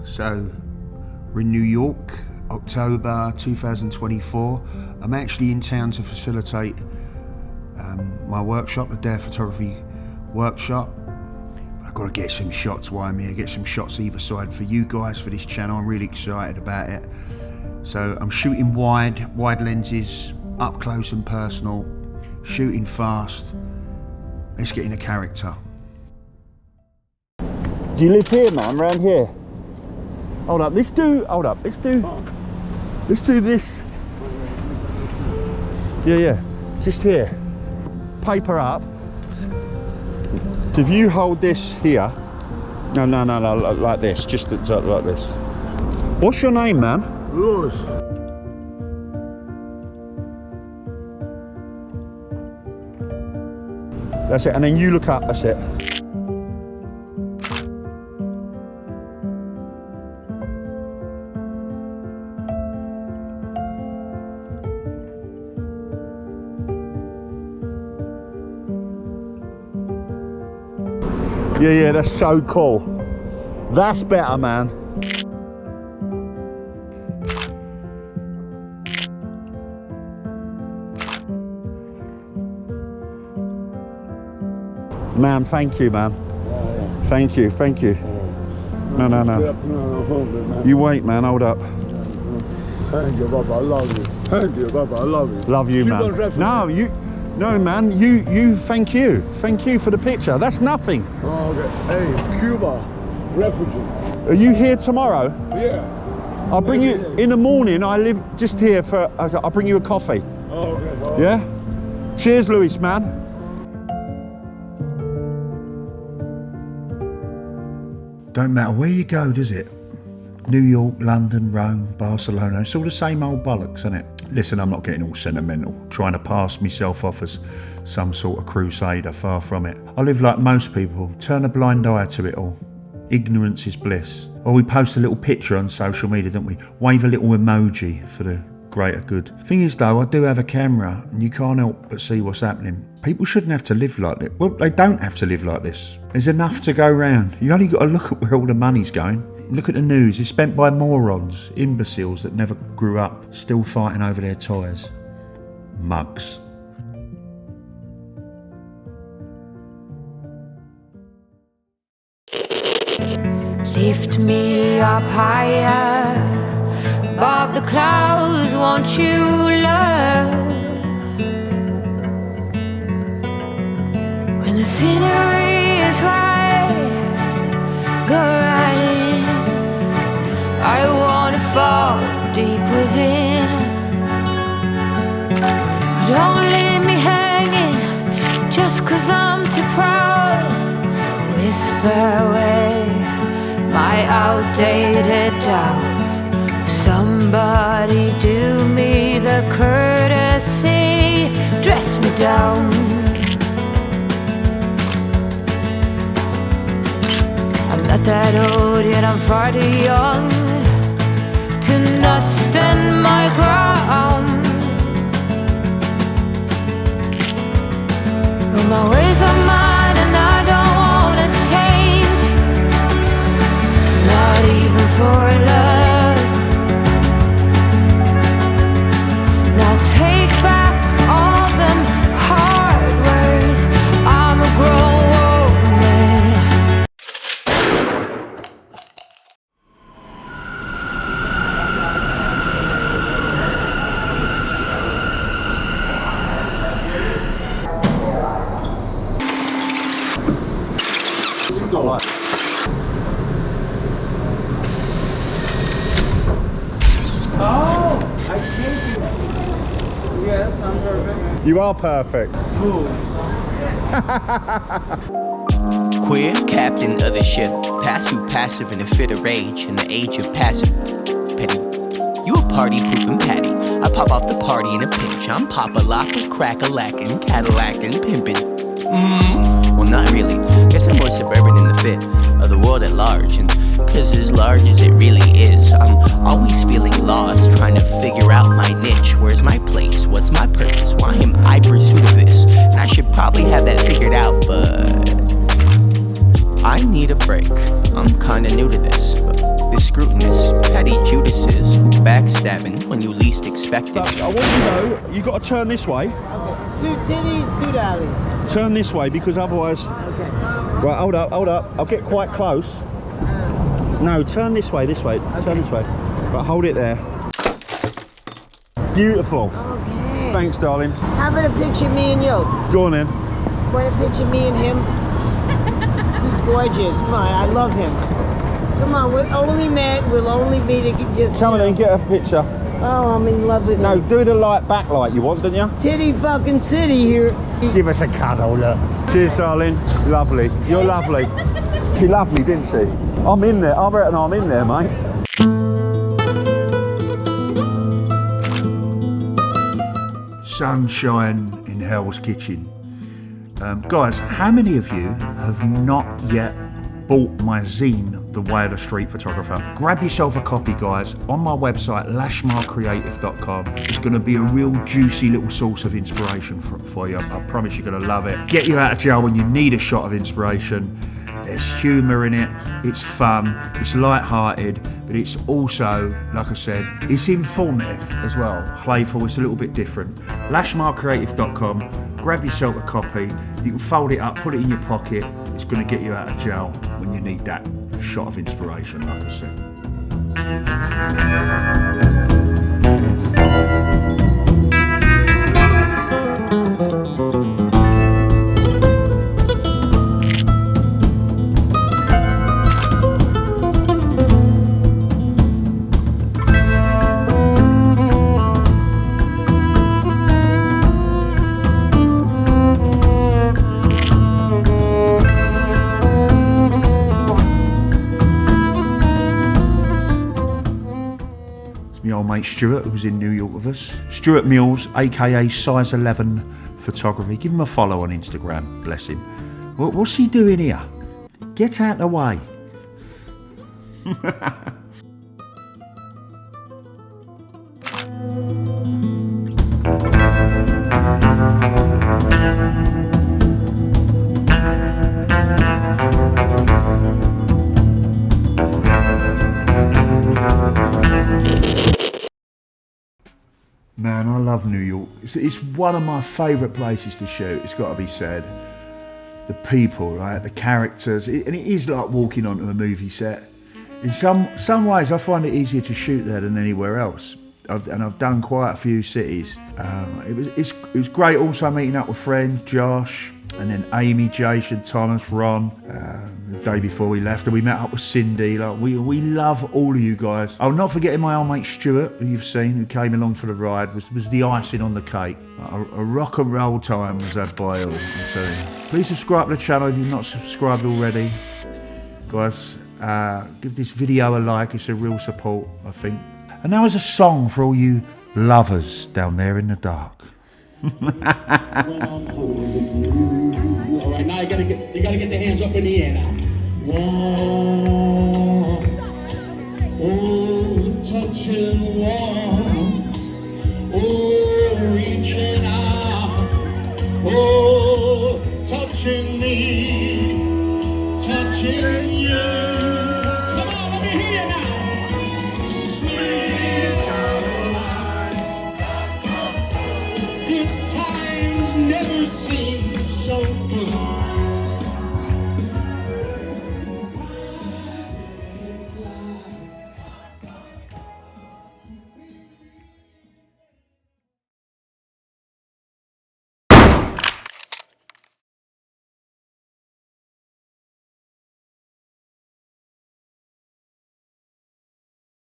So we're in New York, October 2024. I'm actually in town to facilitate my workshop, the Dare Photography workshop. I've got to get some shots while I'm here, get some shots either side for you guys for this channel. I'm really excited about it. So I'm shooting wide lenses, up close and personal, shooting fast. Let's get in a character. Do you live here, man, around here? Hold up, let's do this. Yeah, just here. Paper up. If you hold this here, no, like this, just like this. What's your name, man? Louis. That's it, and then you look up, that's it. Yeah, that's so cool. That's better, man. Man, thank you, man. Thank you. No. You wait, man, hold up. Thank you, Baba, I love you. Thank you, Baba, I love you. Love you, man. No, man, you, thank you. Thank you for the picture. That's nothing. Oh, okay. Hey, Cuba, refugee. Are you here tomorrow? Yeah. I'll bring you, in the morning, I live just here for, I'll bring you a coffee. Oh, okay. Oh. Yeah? Cheers, Louis, man. Don't matter where you go, does it? New York, London, Rome, Barcelona, it's all the same old bollocks, isn't it? Listen, I'm not getting all sentimental, trying to pass myself off as some sort of crusader, far from it. I live like most people, turn a blind eye to it all. Ignorance is bliss. Or we post a little picture on social media, don't we? Wave a little emoji for the greater good. Thing is though, I do have a camera and you can't help but see what's happening. People shouldn't have to live like this. Well, they don't have to live like this. There's enough to go round. You only got to look at where all the money's going. Look at the news, it's spent by morons, imbeciles that never grew up, still fighting over their tyres. Mugs. Lift me up higher, above the clouds, won't you, love? When the scenery is right, go right in. I wanna fall deep within. Don't leave me hanging just 'cause I'm too proud. Whisper away my outdated doubts. Somebody do me the courtesy, dress me down. I'm not that old yet I'm far too young to not stand my ground. But my ways are mine and I don't wanna change, not even for love. Now take back all them hard words. I'm a grown man. Oh, I think you. Yes, I'm perfect. You are perfect. Queer captain of the ship, passive in a fit of rage, in the age of passive petty. You a party poopin' patty. I pop off the party in a pinch. I'm pop-a-lock-a, crack-a-lackin', Cadillac-in', pimpin'. Well, not really. Guess I'm more suburban in the fit of the world at large. And 'cause as large as it really is, I'm always feeling lost, trying to figure out my niche. Where's my place? What's my purpose? Why am I pursuit of this? And I should probably have that figured out, but I need a break. I'm kinda new to this, but this screw petty Judases who backstabbing when you least expect it. I want you to know, you got to turn this way. Okay. 2 titties, 2 dollies. Turn this way because otherwise... Okay. Right, hold up. I'll get quite close. No, turn this way, Okay. turn this way. Right, hold it there. Beautiful. Okay. Thanks, darling. How about a picture of me and you? Go on then. Want a picture of me and him? He's gorgeous. Come on, I love him. Come on, we're only met. We'll only be to just. Come on then, get a picture. Oh, I'm in love with No, him. do the light backlight you want, don't you? Titty fucking city here. Give us a cuddle, look. Cheers, darling. Lovely. You're lovely. She loved me, didn't she? I'm in there. I reckon I'm in there, mate. Sunshine in Hell's Kitchen. Guys, how many of you have not yet bought my zine, The Way of the Street Photographer? Grab yourself a copy, guys, on my website, lashmarcreative.com. It's going to be a real juicy little source of inspiration for you. I promise you're going to love it. Get you out of jail when you need a shot of inspiration. There's humour in it, it's fun, it's light-hearted, but it's also, like I said, it's informative as well, playful, it's a little bit different. Lashmarcreative.com, grab yourself a copy, you can fold it up, put it in your pocket, it's going to get you out of jail when you need that shot of inspiration, like I said. My old mate Stuart, who was in New York with us. Stuart Mills, aka Size 11 Photography. Give him a follow on Instagram, bless him. What's he doing here? Get out the way. Man, I love New York. It's one of my favourite places to shoot, it's got to be said. The people, right, the characters, and it is like walking onto a movie set. In some ways, I find it easier to shoot there than anywhere else. I've done quite a few cities. It was great also meeting up with friends, Josh, and then Amy, Jason, Thomas, Ron. The day before we left, and we met up with Cindy. Like we love all of you guys. Oh, not forgetting my old mate Stuart, who you've seen, who came along for the ride, was the icing on the cake. A rock and roll time was had by all, I'm telling you. Please subscribe to the channel if you've not subscribed already. Guys, give this video a like, it's a real support, I think. And now is a song for all you lovers down there in the dark. All right, now you gotta get the hands up in the air now. 1,